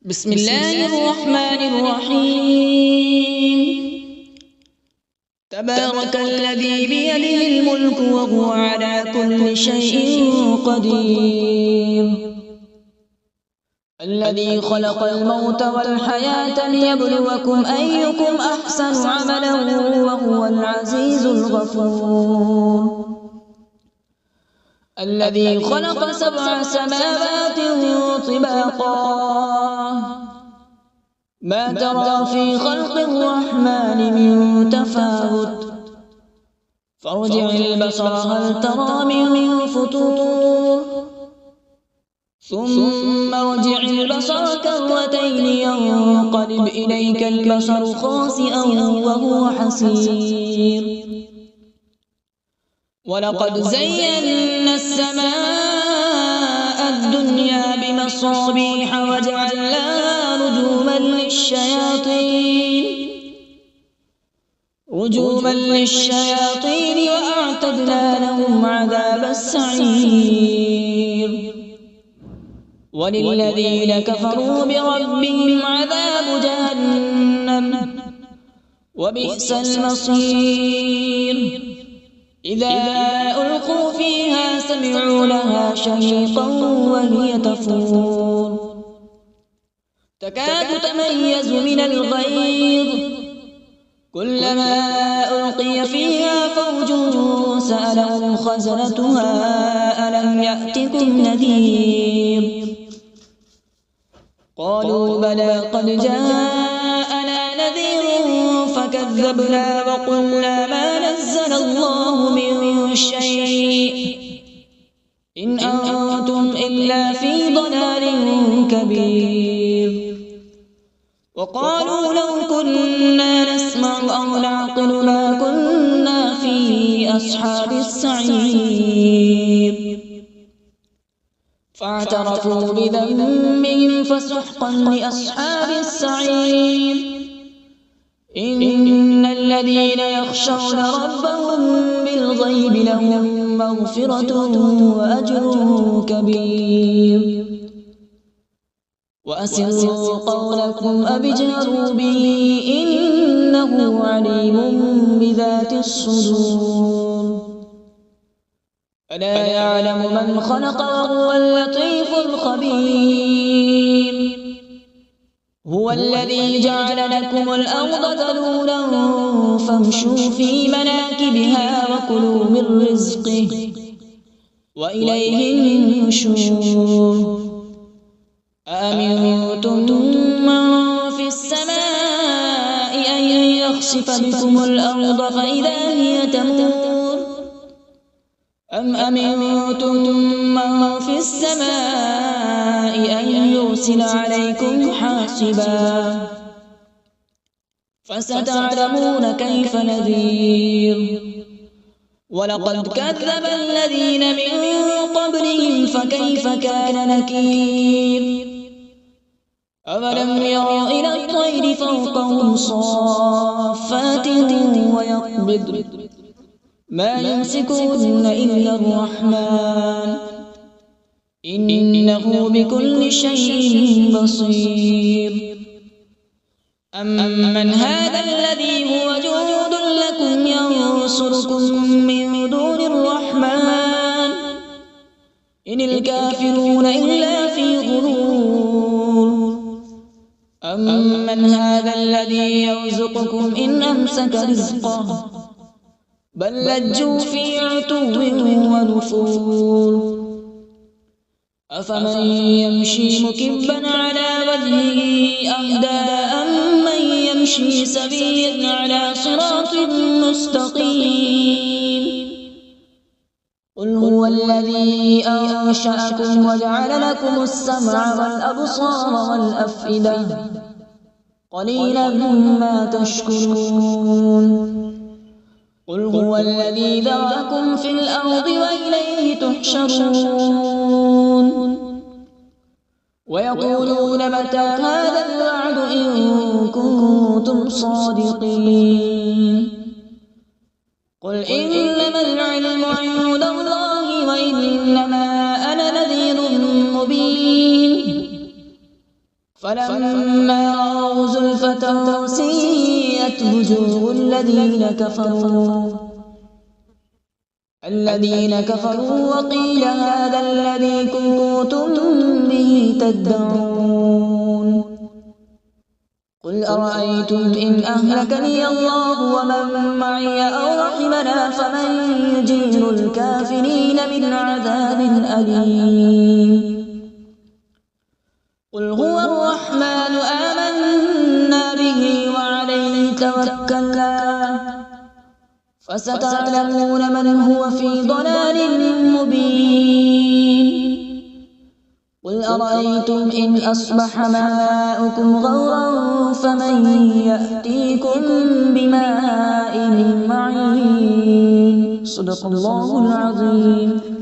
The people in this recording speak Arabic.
بسم الله الرحمن الرحيم. تبارك الذي بيده الملك وهو على كل شيء قدير، الذي خلق الموت والحياة ليبلوكم أيكم أحسن عملا وهو العزيز الغفور، الذي خلق 7 سماوات طباقا ما ترى في خلق الرحمن من تفاوت فارجع البصر هل ترى من فطور ثم ارجع البصر كرتين ينقلب إليك البصر خاسئا وهو حسير، ولقد زينا السماء الدنيا بمصابيح وجعلناها رجوما للشياطين وأعتدنا لهم عذاب السعير، وللذين كفروا بربهم عذاب جهنم وبئس المصير، إذا ألقوا فيها سمعوا لها شهيقا وهي تفور تكاد تميز من الغيظ كلما ألقي فيها فوج سألهم خزنتها ألم يأتكم نذير قالوا بلى قد جاءنا نذير فكذبنا وقلنا ما نزل الله من شيء إن أنتم إلا في ضلال كبير، وقالوا لو كنا نسمع أو نعقل ما كنا في أصحاب السعير، فاعترفوا بذنبهم فسحقا لأصحاب السعير، إن الذين يخشون ربهم بالغيب لهم مغفرة وأجر كبير، وأسروا قولكم أو اجهروا به إنه عليم بذات الصدور، ألا يعلم من خلق وهو اللطيف الخبير، هو الذي جعل لكم الأرض ذلولا فامشوا في مناكبها وكلوا من رزقه وإليه النشور، أأمنتم من في السماء أن يخسف بكم الأرض فإذا هي تمور أم أمنتم من في السماء أن يرسل عليكم حاصبا فستعلمون كيف نذير، ولقد كذب الذين من قبلهم فكيف كان نكير، أولم يروا إلى الطير فوقهم صافات ويقبض ما يمسكون إلا الرحمن إنه بكل شيء بصير، أمن هذا الذي هو جند لكم ينصركم من دون الرحمن إن الكافرون إلا في غرور، أمن هذا الذي يرزقكم إن أمسك رزقه بل لجوا في عتو ونفور، أفمن يمشي مكبا على وجهه أهدى أمن يمشي سويا على صراط مستقيم، قل هو الذي أنشأكم وجعل لكم السمع والأبصار والأفئدة قليلا ما تشكرون، قل هو الذي ذرأكم في الأرض وإليه تحشرون، ويقولون متى هذا الوعد إن كنتم صادقين، قل إنما العلم عند الله وإنما أنا نذير مبين، فلما رأوا زلفة سيئت وجوه الذين كفروا وقيل هذا الذي كنتم به تدعون قل أرأيتم إن أهلكني الله ومن معي أو رحمنا فمن يجير الكافرين من عذاب أليم قل هو الرحمن آمنا به وعليه توكلنا فستعلمون من هو في ضلال مبين قل أرأيتم إن أصبح ماؤكم غورا فمن يأتيكم بماء معين صدق الله العظيم.